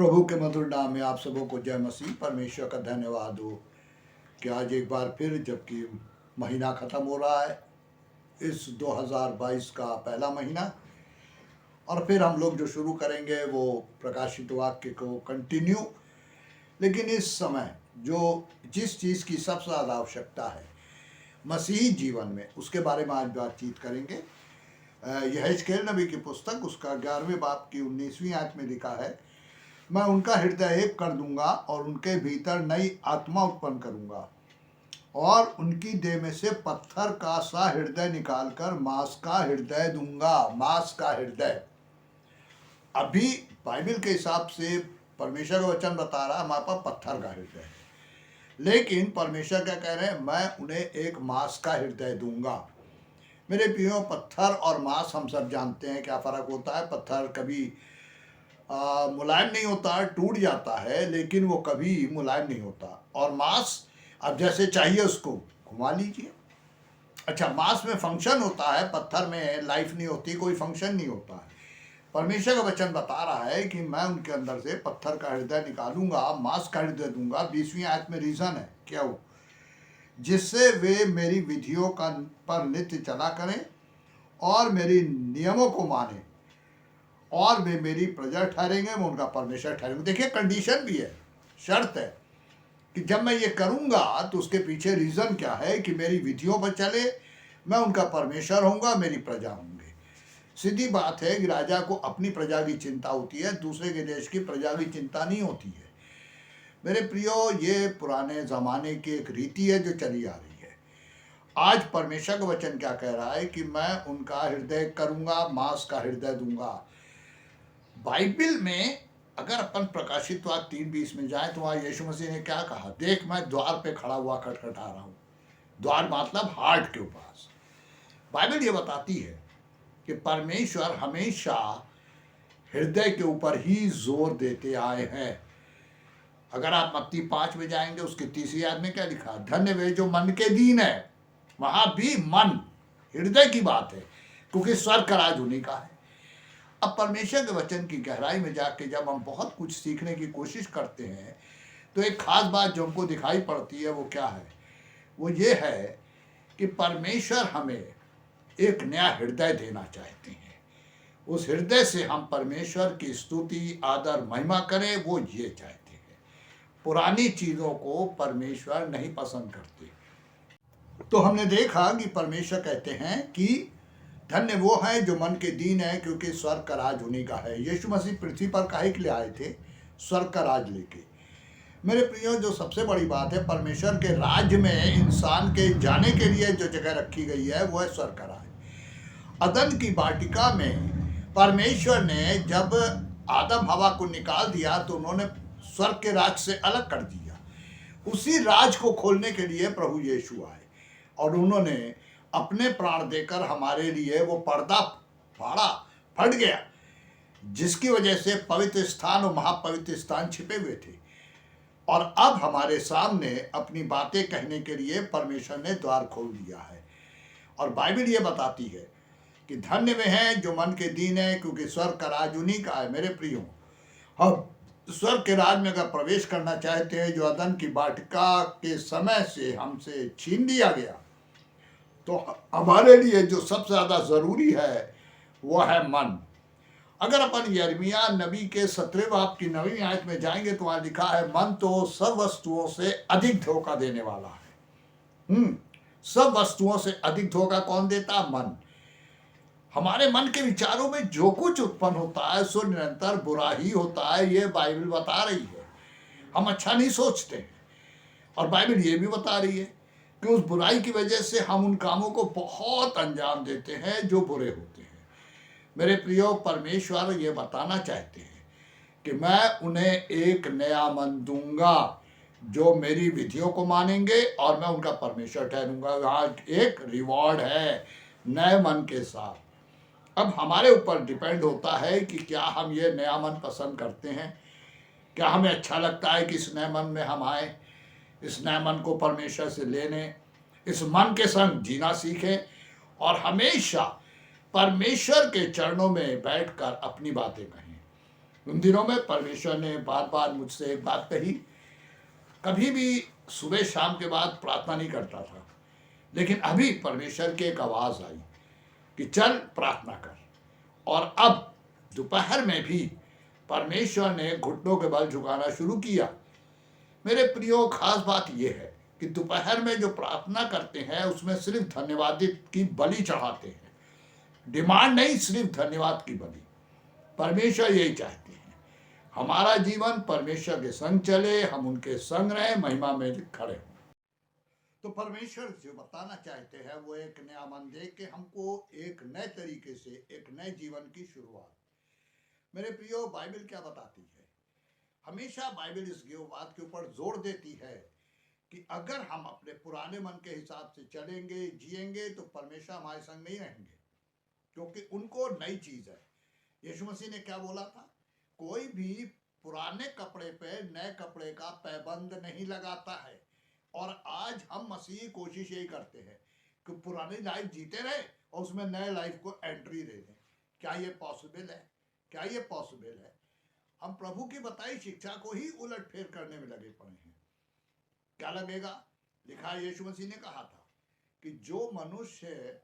प्रभु के मधुर नाम में आप सबों को जय मसीह। परमेश्वर का धन्यवाद हो कि आज एक बार फिर, जबकि महीना ख़त्म हो रहा है, इस 2022 का पहला महीना, और फिर हम लोग जो शुरू करेंगे वो प्रकाशित वाक्य को कंटिन्यू। लेकिन इस समय जिस चीज़ की सबसे ज़्यादा आवश्यकता है मसीही जीवन में, उसके बारे में आज बातचीत करेंगे। यहेजकेल नबी की पुस्तक, उसका 11वें बाब की 19वीं आयत में लिखा है, मैं उनका हृदय एक कर दूंगा और उनके भीतर नई आत्मा उत्पन्न करूंगा और उनकी देह में से पत्थर का सा हृदय निकालकर मांस का हृदय दूंगा। मांस का हृदय, अभी बाइबल के हिसाब से परमेश्वर का वचन बता रहा है हमारे पास पत्थर का हृदय है, लेकिन परमेश्वर क्या कह रहे हैं, मैं उन्हें एक मांस का हृदय दूंगा। मेरे प्रियो, पत्थर और मांस हम सब जानते हैं क्या फ़र्क होता है। पत्थर कभी मुलायम नहीं होता, टूट जाता है, लेकिन वो कभी मुलायम नहीं होता। और मांस अब जैसे चाहिए उसको घुमा लीजिए। अच्छा, मांस में फंक्शन होता है, पत्थर में लाइफ नहीं होती, कोई फंक्शन नहीं होता है। परमेश्वर का वचन बता रहा है कि मैं उनके अंदर से पत्थर का हृदय निकालूंगा, मांस का हृदय दूंगा। 20वीं आयत में रीज़न है क्या, वो जिससे वे मेरी विधियों का पर नित्य चला करें और मेरी नियमों को माने, और वे मेरी प्रजा ठहरेंगे, मैं उनका परमेश्वर ठहरेंगे। देखिए, कंडीशन भी है, शर्त है कि जब मैं ये करूँगा तो उसके पीछे रीज़न क्या है कि मेरी विधियों पर चले, मैं उनका परमेश्वर होऊंगा, मेरी प्रजा होंगे। सीधी बात है कि राजा को अपनी प्रजा की चिंता होती है, दूसरे के देश की प्रजा की चिंता नहीं होती है। मेरे प्रियो, ये पुराने ज़माने की एक रीति है जो चली आ रही है। आज परमेश्वर का वचन क्या कह रहा है कि मैं उनका हृदय करूँगा, मांस का हृदय दूंगा। बाइबल में अगर अपन प्रकाशित वाक्य 3:20 में जाए तो वहाँ यीशु मसीह ने क्या कहा, देख मैं द्वार पे खड़ा हुआ खटखटा रहा हूँ। द्वार मतलब हार्ट के पास। बाइबल ये बताती है कि परमेश्वर हमेशा हृदय के ऊपर ही जोर देते आए हैं। अगर आप मत्ती 5 में जाएंगे, उसके 30वीं आयत में क्या लिखा, धन्य वे जो मन के दीन है। वहाँ भी मन, हृदय की बात है, क्योंकि स्वर्ग का राज उन्हीं का है। अब परमेश्वर के वचन की गहराई में जाके जब हम बहुत कुछ सीखने की कोशिश करते हैं तो एक खास बात जो हमको दिखाई पड़ती है वो क्या है, वो ये है कि परमेश्वर हमें एक नया हृदय देना चाहते हैं। उस हृदय से हम परमेश्वर की स्तुति, आदर, महिमा करें, वो ये चाहते हैं। पुरानी चीज़ों को परमेश्वर नहीं पसंद करते। तो हमने देखा कि परमेश्वर कहते हैं कि धन्य वो है जो मन के दीन है, क्योंकि स्वर्ग का राज उन्हीं का है। यीशु मसीह पृथ्वी पर काहे के लिए आए थे, स्वर्ग का राज लेके। मेरे प्रियो, जो सबसे बड़ी बात है, परमेश्वर के राज्य में इंसान के जाने के लिए जो जगह रखी गई है वो है स्वर्ग का राज। अदन की वाटिका में परमेश्वर ने जब आदम हवा को निकाल दिया तो उन्होंने स्वर्ग के राज से अलग कर दिया। उसी राज को खोलने के लिए प्रभु यीशु आए और उन्होंने अपने प्राण देकर हमारे लिए वो पर्दा फाड़ा, फट गया, जिसकी वजह से पवित्र स्थान और महापवित्र स्थान छिपे हुए थे। और अब हमारे सामने अपनी बातें कहने के लिए परमेश्वर ने द्वार खोल दिया है। और बाइबल ये बताती है कि धन्य वे हैं जो मन के दीन है, क्योंकि स्वर्ग का राज उन्हीं का है। मेरे प्रियो, हम स्वर्ग के राज में अगर प्रवेश करना चाहते हैं, जो अदन की वाटिका के समय से हमसे छीन लिया गया, तो हमारे लिए जो सबसे ज़्यादा ज़रूरी है वो है मन। अगर अपन यिर्मयाह नबी के 17वें बाब की 9वीं आयत में जाएंगे तो वहाँ लिखा है, मन तो सब वस्तुओं से अधिक धोखा देने वाला है। सब वस्तुओं से अधिक धोखा कौन देता है? मन। हमारे मन के विचारों में जो कुछ उत्पन्न होता है सो निरंतर बुरा ही होता है, ये बाइबल बता रही है। हम अच्छा नहीं सोचते हैं, और बाइबल ये भी बता रही है कि उस बुराई की वजह से हम उन कामों को बहुत अंजाम देते हैं जो बुरे होते हैं। मेरे प्रियो, परमेश्वर ये बताना चाहते हैं कि मैं उन्हें एक नया मन दूंगा जो मेरी विधियों को मानेंगे और मैं उनका परमेश्वर ठहरूंगा। वहाँ एक रिवॉर्ड है नए मन के साथ। अब हमारे ऊपर डिपेंड होता है कि क्या हम ये नया मन पसंद करते हैं, क्या हमें अच्छा लगता है कि इस नए मन में हम आए, इस नए मन को परमेश्वर से लेने, इस मन के संग जीना सीखें और हमेशा परमेश्वर के चरणों में बैठकर अपनी बातें कहें। उन दिनों में परमेश्वर ने बार बार मुझसे एक बात कही, कभी भी सुबह शाम के बाद प्रार्थना नहीं करता था, लेकिन अभी परमेश्वर की एक आवाज़ आई कि चल प्रार्थना कर। और अब दोपहर में भी परमेश्वर ने घुटनों के बल झुकाना शुरू किया। मेरे प्रियो, खास बात यह है कि दोपहर में जो प्रार्थना करते हैं उसमें सिर्फ धन्यवाद की बलि चढ़ाते हैं, डिमांड नहीं, सिर्फ धन्यवाद की बलि। परमेश्वर यही चाहते हैं, हमारा जीवन परमेश्वर के संग चले, हम उनके संग रहे, महिमा में खड़े हों। तो परमेश्वर जो बताना चाहते हैं वो एक नया मन दे के हमको एक नए तरीके से एक नए जीवन की शुरुआत। मेरे प्रियो, बाइबल क्या बताती है? हमेशा बाइबल इस बात के ऊपर जोर देती है कि अगर हम अपने पुराने मन के हिसाब से चलेंगे, जिएंगे, तो परमेश्वर हमारे संग नहीं रहेंगे, क्योंकि उनको नई चीज है। यीशु मसीह ने क्या बोला था? कोई भी पुराने कपड़े पे नए कपड़े का पैबंद नहीं लगाता है। और आज हम मसीही कोशिश यही करते हैं कि पुरानी लाइफ जीते रहे और उसमें नए लाइफ को एंट्री दे दें। क्या ये पॉसिबल है? क्या ये पॉसिबल है? हम प्रभु की बताई शिक्षा को ही उलट फेर करने में लगे पड़े हैं। क्या लगेगा? लिखा, यीशु मसीह ने कहा था कि जो मनुष्य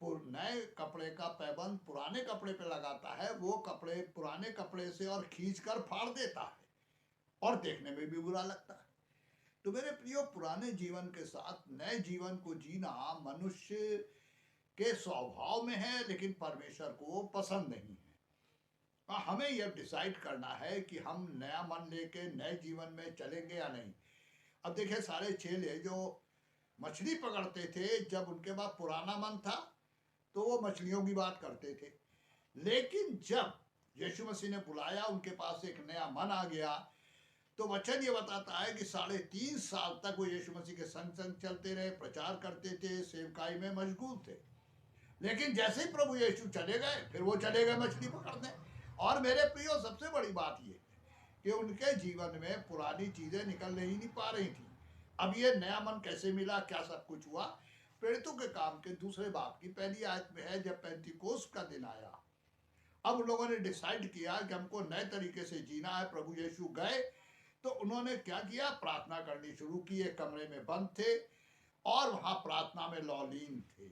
नए कपड़े का पैबंद पुराने कपड़े पे लगाता है, वो कपड़े पुराने कपड़े से और खींचकर फाड़ देता है और देखने में भी बुरा लगता है। तो मेरे प्रियो, पुराने जीवन के साथ नए जीवन को जीना मनुष्य के स्वभाव में है, लेकिन परमेश्वर को पसंद नहीं है। हमें यह डिसाइड करना है कि हम नया मन लेके नए जीवन में चलेंगे या नहीं। अब देखिए, सारे चेले जो मछली पकड़ते थे, जब उनके पास पुराना मन था तो वो मछलियों की बात करते थे, लेकिन जब यीशु मसीह ने बुलाया, उनके पास एक नया मन आ गया। तो वचन ये बताता है कि 3.5 साल तक वो यीशु मसीह के संग संग चलते रहे, प्रचार करते थे, सेवकाई में मशगूल थे। लेकिन जैसे ही प्रभु यीशु चले गए, फिर वो चले गए मछली पकड़ने। और मेरे प्रियो, सबसे बड़ी बात ये कि उनके जीवन में पुरानी चीजें निकल ही नहीं पा रही थी। अब ये नया मन कैसे मिला, क्या सब कुछ हुआ? प्रेरितों के काम के 2 बाब की 1 आयत में है, जब पेंतीकोस्त का दिन आया, अब लोगों ने डिसाइड किया कि हमको नए तरीके से जीना है। प्रभु यीशु गए तो उन्होंने क्या किया? प्रार्थना करनी शुरू की। एक कमरे में बंद थे और वहां प्रार्थना में लौलीन थे।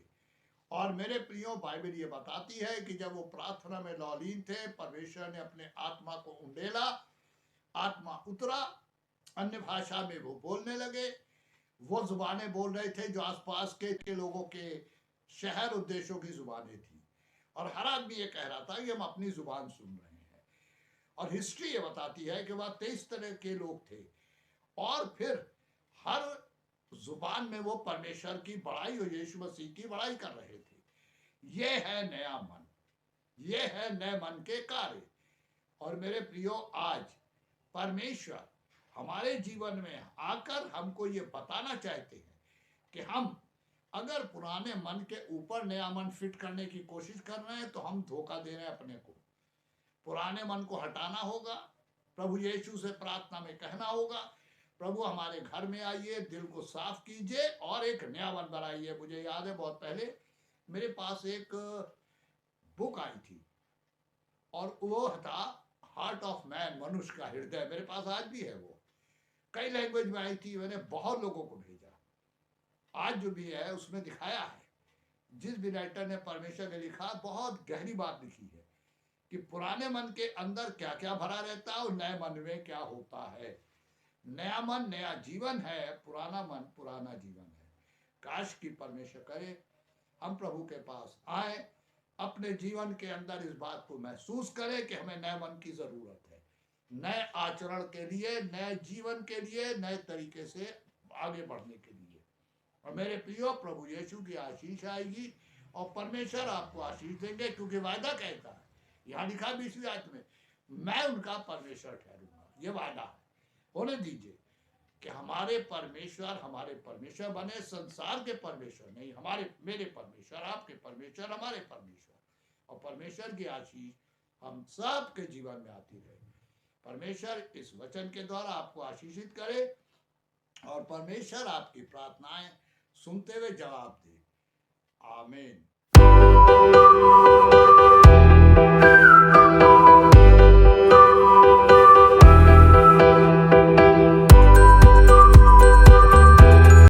और मेरे प्रियो, बाइबल ये बताती है कि जब वो प्रार्थना में लौलीन थे, परमेश्वर ने अपने आत्मा को उंडेला, आत्मा उतरा, अन्य भाषा में वो बोलने लगे। वो जुबानें बोल रहे थे जो आसपास के लोगों के शहर और देशों की जुबानें थी। और हर आदमी ये कह रहा था कि हम अपनी जुबान सुन रहे हैं। और हिस्ट्री ये बताती है कि वह 23 तरह के लोग थे, और फिर हर जुबान में वो परमेश्वर की बड़ाई और यीशु मसीह की बड़ाई कर रहे थे। ये है नया मन, ये है नए मन के कार्य। और मेरे प्रियो, आज परमेश्वर हमारे जीवन में आकर हमको ये बताना चाहते हैं कि हम अगर पुराने मन के ऊपर नया मन फिट करने की कोशिश कर रहे हैं तो हम धोखा दे रहे हैं अपने को। पुराने मन को हटाना होगा, प्रभु यीशु से प्रार्थना में कहना होगा, प्रभु हमारे घर में आइए, दिल को साफ कीजिए और एक नया मन बनाइए। मुझे याद है, बहुत पहले मेरे पास एक बुक आई थी और वो था हार्ट ऑफ मैन, मनुष्य का हृदय। मेरे पास आज भी है वो, कई लैंग्वेज में आई थी, मैंने बहुत लोगों को भेजा। आज जो भी है उसमें दिखाया है, जिस भी राइटर ने परमेश्वर ने लिखा, बहुत गहरी बात लिखी है कि पुराने मन के अंदर क्या क्या भरा रहता है और नए मन में क्या होता है। नया मन नया जीवन है, पुराना मन पुराना जीवन है। काश कि परमेश्वर करे हम प्रभु के पास आए, अपने जीवन के अंदर इस बात को महसूस करें कि हमें नए मन की जरूरत है, नए आचरण के लिए, नए जीवन के लिए, नए तरीके से आगे बढ़ने के लिए। और मेरे प्रियो, प्रभु यीशु की आशीष आएगी और परमेश्वर आपको आशीष देंगे, क्योंकि वायदा कहता है, यहाँ लिखा 20वीं आयत में, मैं उनका परमेश्वर ठहरूंगा। ये वादा है। होने दीजिए कि हमारे परमेश्वर बने, संसार के परमेश्वर नहीं, मेरे परमेश्वर, आपके परमेश्वर, हमारे परमेश्वर। और परमेश्वर की आशीष हम सब के जीवन में आती रहे। परमेश्वर इस वचन के द्वारा आपको आशीषित करे और परमेश्वर आपकी प्रार्थनाएं सुनते हुए जवाब दे। आमीन।